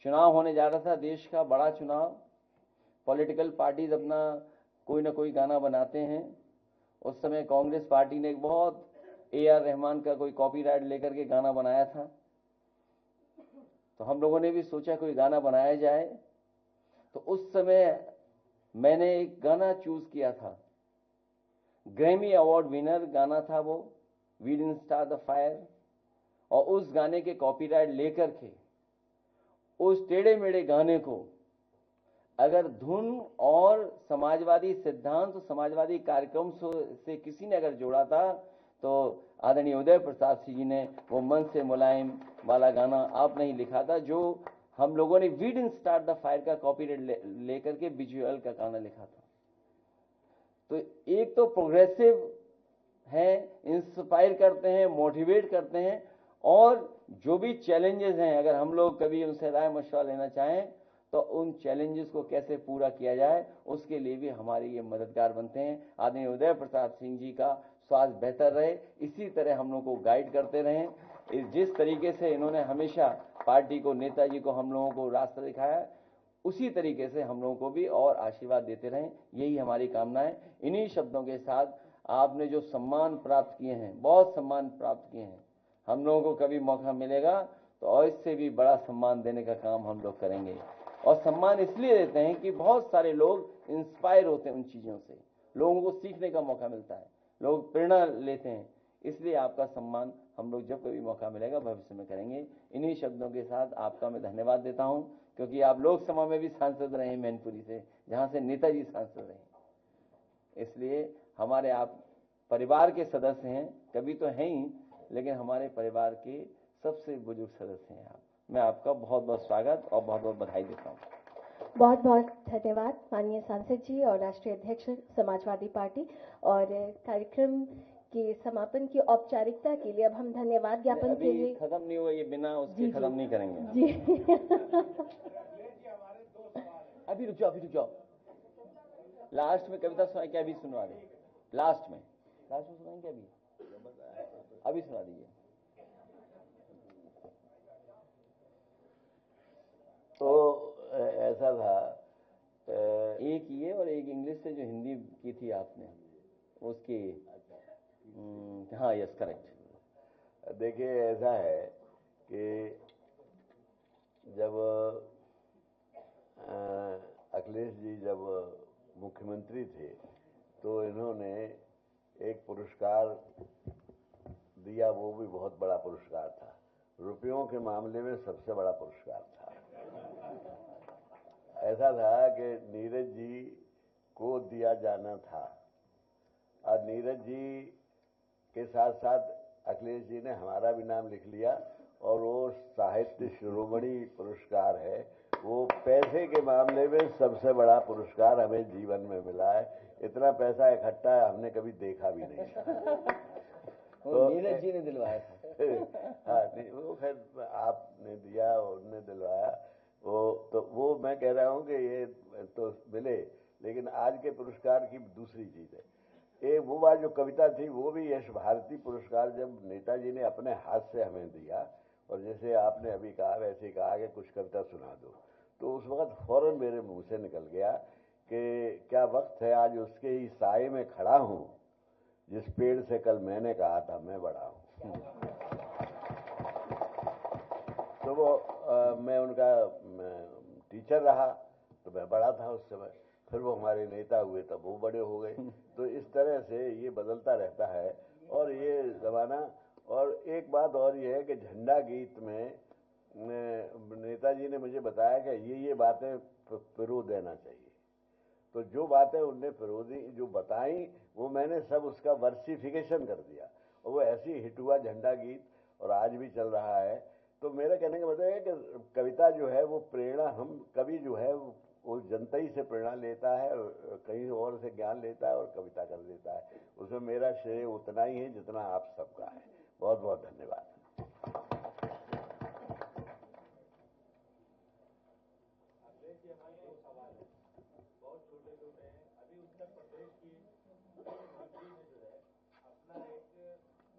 चुनाव होने जा रहा था, देश का बड़ा चुनाव। पॉलिटिकल पार्टीज अपना कोई ना कोई गाना बनाते हैं। उस समय कांग्रेस पार्टी ने एक बहुत AR रहमान का कोई कॉपीराइट लेकर के गाना बनाया था, तो हम लोगों ने भी सोचा कोई गाना बनाया जाए। तो उस समय मैंने एक गाना चूज किया था, ग्रैमी अवार्ड विनर गाना था वो, we didn't start the fire. और उस गाने के कॉपीराइट लेकर के उस टेढ़े मेढ़े गाने को अगर धुन और समाजवादी सिद्धांत, समाजवादी कार्यक्रम से किसी ने अगर जोड़ा था तो आदरणीय उदय प्रताप सिंह जी ने वो मन से मुलायम वाला गाना आपने ही लिखा था, जो हम लोगों ने we didn't start the fire का कॉपीराइट लेकर के विजुअल का गाना लिखा था। तो एक तो प्रोग्रेसिव है, इंस्पायर करते हैं, मोटिवेट करते हैं, और जो भी चैलेंजेस हैं अगर हम लोग कभी उनसे राय मशवरा लेना चाहें तो उन चैलेंजेस को कैसे पूरा किया जाए उसके लिए भी हमारे ये मददगार बनते हैं। आदरणीय उदय प्रताप सिंह जी का स्वास्थ्य बेहतर रहे, इसी तरह हम लोग को गाइड करते रहें। जिस तरीके से इन्होंने हमेशा पार्टी को, नेताजी को, हम लोगों को रास्ता दिखाया, उसी तरीके से हम लोगों को भी और आशीर्वाद देते रहें, यही हमारी कामना है। इन्हीं शब्दों के साथ आपने जो सम्मान प्राप्त किए हैं, बहुत सम्मान प्राप्त किए हैं, हम लोगों को कभी मौका मिलेगा तो और इससे भी बड़ा सम्मान देने का काम हम लोग करेंगे। और सम्मान इसलिए देते हैं कि बहुत सारे लोग इंस्पायर होते हैं उन चीज़ों से, लोगों को सीखने का मौका मिलता है, लोग प्रेरणा लेते हैं, इसलिए आपका सम्मान हम लोग जब कभी मौका मिलेगा भविष्य में करेंगे। इन्हीं शब्दों के साथ आपका मैं धन्यवाद देता हूं, क्योंकि आप लोकसभा में भी सांसद रहे हैं मैनपुरी से, जहां से नेताजी सांसद रहे, इसलिए हमारे आप परिवार के सदस्य हैं, कभी तो हैं ही, लेकिन हमारे परिवार के सबसे बुजुर्ग सदस्य हैं आप। मैं आपका बहुत बहुत स्वागत और बहुत बहुत बधाई देता हूँ। बहुत बहुत धन्यवाद माननीय सांसद जी और राष्ट्रीय अध्यक्ष समाजवादी पार्टी। और कार्यक्रम के समापन की औपचारिकता के लिए अब हम धन्यवाद ज्ञापन के लिए, खत्म नहीं हुआ ये, बिना उसके खत्म नहीं करेंगे जी। अभी रुक जाओ, लास्ट में कविता सुनाई क्या? अभी सुनवा दे, लास्ट में सुनाई क्या? अभी सुना दीजिए। तो ऐसा था, एक ये और एक इंग्लिश से जो हिंदी की थी आपने उसकी, हाँ यस करेक्ट। देखिए ऐसा है कि जब अखिलेश जी जब मुख्यमंत्री थे तो इन्होंने एक पुरस्कार दिया, वो भी बहुत बड़ा पुरस्कार था, रुपयों के मामले में सबसे बड़ा पुरस्कार था। ऐसा था कि नीरज जी को दिया जाना था और नीरज जी के साथ साथ अखिलेश जी ने हमारा भी नाम लिख लिया, और वो साहित्य शिरोमणि पुरस्कार है, वो पैसे के मामले में सबसे बड़ा पुरस्कार हमें जीवन में मिला है। इतना पैसा इकट्ठा हमने कभी देखा भी नहीं था। तो नीरज जी ने दिलवाया था। हाँ, वो खैर आपने दिया, उन्होंने दिलवाया, वो मैं कह रहा हूँ कि ये तो मिले, लेकिन आज के पुरस्कार की दूसरी चीज है। वो बात जो कविता थी वो भी यश भारती पुरस्कार जब नेताजी ने अपने हाथ से हमें दिया, और जैसे आपने अभी कहा वैसे कहा कि कुछ कविता सुना दो, तो उस वक्त फौरन मेरे मुंह से निकल गया कि क्या वक्त है आज उसके ही साए में खड़ा हूं जिस पेड़ से कल मैंने कहा था मैं बड़ा हूं। तो वो मैं उनका टीचर रहा तो मैं बड़ा था उस समय, फिर वो हमारे नेता हुए तब वो बड़े हो गए। तो इस तरह से ये बदलता रहता है और ये जमाना। और एक बात और ये है कि झंडा गीत में नेताजी ने मुझे बताया कि ये बातें पिरो देना चाहिए, तो जो बातें उनने फिरोजी जो बताई वो मैंने सब उसका वर्सिफिकेशन कर दिया, और वो ऐसी हिट हुआ झंडा गीत, और आज भी चल रहा है। तो मेरा कहने का मतलब है कि कविता जो है वो प्रेरणा, हम कवि जो है वो जनता ही से प्रेरणा लेता है, कहीं और से ज्ञान लेता है और कविता कर देता है, उसमें मेरा श्रेय उतना ही है जितना आप सबका है। बहुत बहुत धन्यवाद। उत्तर प्रदेश की मुख्यमंत्री ने जो है अपना एक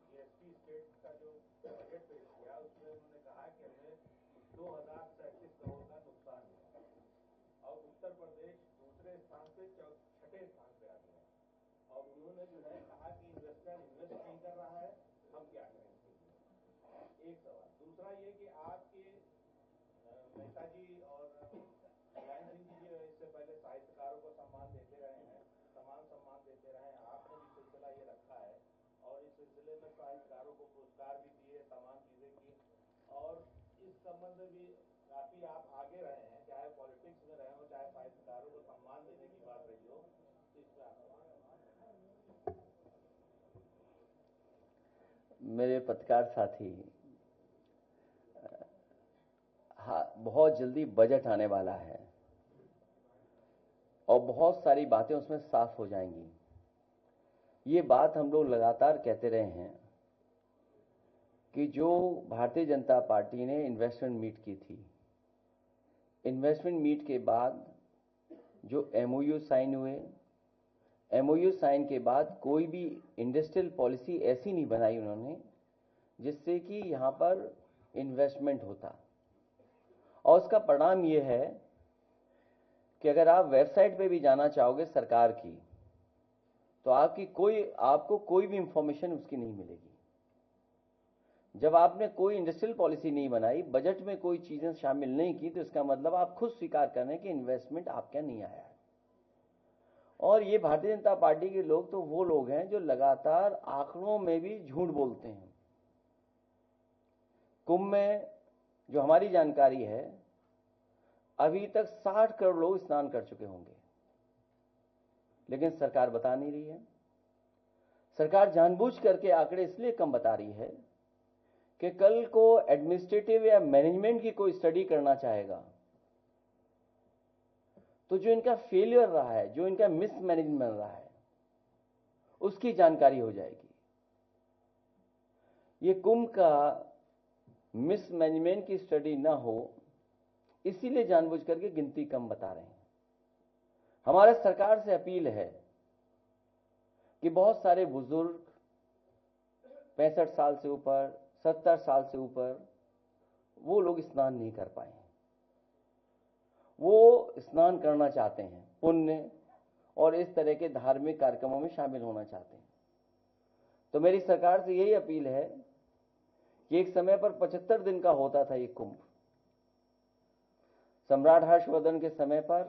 जीएसटी स्टेट का जो बजट पेश किया उसमें उन्होंने कहा कि हमें 2037 करोड़ का उन्होंने जो है कहा कि इन्वेस्टर इन्वेस्ट नहीं कर रहा है, हम क्या करें इसके लिए? एक सवाल। दूसरा ये कि आपके नेताजी और मुलायम सिंह जी जो इससे पहले साहित्यकारों को सम्मान देते रहे हैं, समान सम्मान देते रहे हैं, आपने भी सिलसिला ये रखा है और इस सिलसिले में साहित्यकारों को पुरस्कार भी दिए, तमाम चीजें की और इस संबंध में भी काफी आप आगे रहे हैं, चाहे पॉलिटिक्स में रहे हो चाहे साहित्यकारों को सम्मान देने की बात रही हो, तो इसमें आप मेरे पत्रकार साथी, हाँ, बहुत जल्दी बजट आने वाला है और बहुत सारी बातें उसमें साफ हो जाएंगी। ये बात हम लोग लगातार कहते रहे हैं कि जो भारतीय जनता पार्टी ने इन्वेस्टमेंट मीट की थी, इन्वेस्टमेंट मीट के बाद जो एमओयू साइन हुए, एमओयू साइन के बाद कोई भी इंडस्ट्रियल पॉलिसी ऐसी नहीं बनाई उन्होंने जिससे कि यहां पर इन्वेस्टमेंट होता। और उसका परिणाम यह है कि अगर आप वेबसाइट पे भी जाना चाहोगे सरकार की, तो आपको कोई भी इंफॉर्मेशन उसकी नहीं मिलेगी। जब आपने कोई इंडस्ट्रियल पॉलिसी नहीं बनाई, बजट में कोई चीजें शामिल नहीं की, तो इसका मतलब आप खुद स्वीकार कर रहे हैं कि इन्वेस्टमेंट आपके नहीं आया है। और ये भारतीय जनता पार्टी के लोग तो वो लोग हैं जो लगातार आंकड़ों में भी झूठ बोलते हैं। कुंभ में जो हमारी जानकारी है, अभी तक 60 करोड़ लोग स्नान कर चुके होंगे, लेकिन सरकार बता नहीं रही है। सरकार जानबूझ करके आंकड़े इसलिए कम बता रही है कि कल को एडमिनिस्ट्रेटिव या मैनेजमेंट की कोई स्टडी करना चाहेगा तो जो इनका फेलियर रहा है, जो इनका मिसमैनेजमेंट रहा है, उसकी जानकारी हो जाएगी। ये कुंभ का मिसमैनेजमेंट की स्टडी ना हो, इसीलिए जानबूझ करके गिनती कम बता रहे हैं। हमारा सरकार से अपील है कि बहुत सारे बुजुर्ग 65 साल से ऊपर, 70 साल से ऊपर, वो लोग स्नान नहीं कर पाए। वो स्नान करना चाहते हैं, पुण्य और इस तरह के धार्मिक कार्यक्रमों में शामिल होना चाहते हैं। तो मेरी सरकार से यही अपील है कि एक समय पर 75 दिन का होता था ये कुंभ। सम्राट हर्षवर्धन के समय पर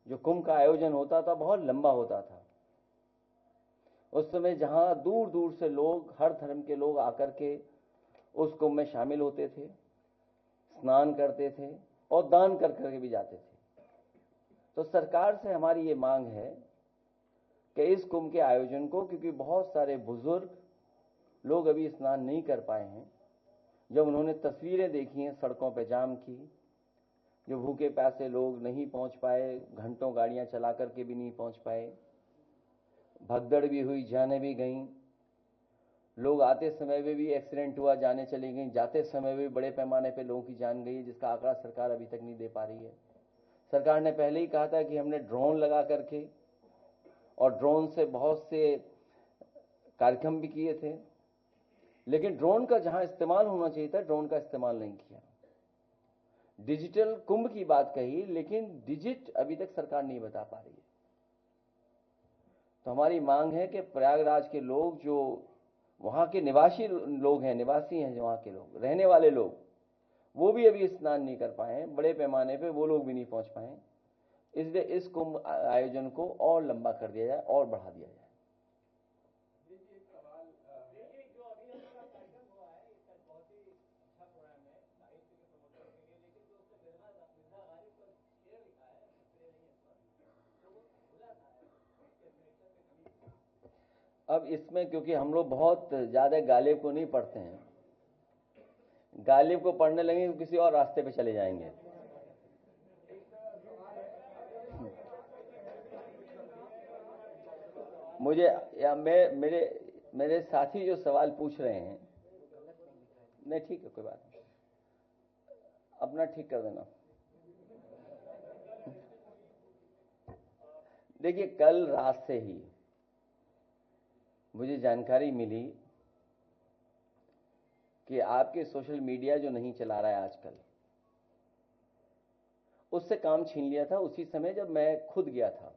जो कुंभ का आयोजन होता था बहुत लंबा होता था। उस समय जहां दूर दूर से लोग, हर धर्म के लोग आकर के उस कुंभ में शामिल होते थे, स्नान करते थे और दान कर करके भी जाते थे। तो सरकार से हमारी ये मांग है कि इस कुंभ के आयोजन को, क्योंकि बहुत सारे बुजुर्ग लोग अभी स्नान नहीं कर पाए हैं, जब उन्होंने तस्वीरें देखी हैं सड़कों पर जाम की, जो भूखे प्यासे लोग नहीं पहुंच पाए, घंटों गाड़ियां चला करके भी नहीं पहुंच पाए, भगदड़ भी हुई, जाने भी गईं, लोग आते समय में भी एक्सीडेंट हुआ, जाने चली गई, जाते समय भी बड़े पैमाने पे लोगों की जान गई, जिसका आंकड़ा सरकार अभी तक नहीं दे पा रही है। सरकार ने पहले ही कहा था कि हमने ड्रोन लगा करके और ड्रोन से बहुत से कार्यक्रम भी किए थे, लेकिन ड्रोन का जहां इस्तेमाल होना चाहिए था, ड्रोन का इस्तेमाल नहीं किया। डिजिटल कुंभ की बात कही, लेकिन डिजिट अभी तक सरकार नहीं बता पा रही है। तो हमारी मांग है कि प्रयागराज के लोग, जो वहां के निवासी लोग हैं, निवासी हैं वहां के लोग, रहने वाले लोग, वो भी अभी स्नान नहीं कर पाए हैं, बड़े पैमाने पे वो लोग भी नहीं पहुंच पाए। इसलिए इस कुंभ आयोजन को और लंबा कर दिया जाए और बढ़ा दिया जाए। देखिए, एक सवाल देखिए, जो अभी आपका कार्यक्रम हुआ है, इसका बहुत ही अच्छा प्रोग्राम है साहित्य के प्रमोशन के लिए, लेकिन जो उसने मिर्जा गालिब पर शेर लिखा है, इसलिए नहीं है तो वो भूला था इसके सिलेक्शन में कमी थी। अब इसमें क्योंकि हम लोग बहुत ज्यादा गालिब को नहीं पढ़ते हैं, गालिब को पढ़ने लगेंगे तो किसी और रास्ते पे चले जाएंगे। मुझे या मेरे साथी जो सवाल पूछ रहे हैं, नहीं ठीक है, कोई बात नहीं, अपना ठीक कर देना। देखिए, कल रात से ही मुझे जानकारी मिली कि आपके सोशल मीडिया जो नहीं चला रहा है आजकल, उससे काम छीन लिया था उसी समय जब मैं खुद गया था।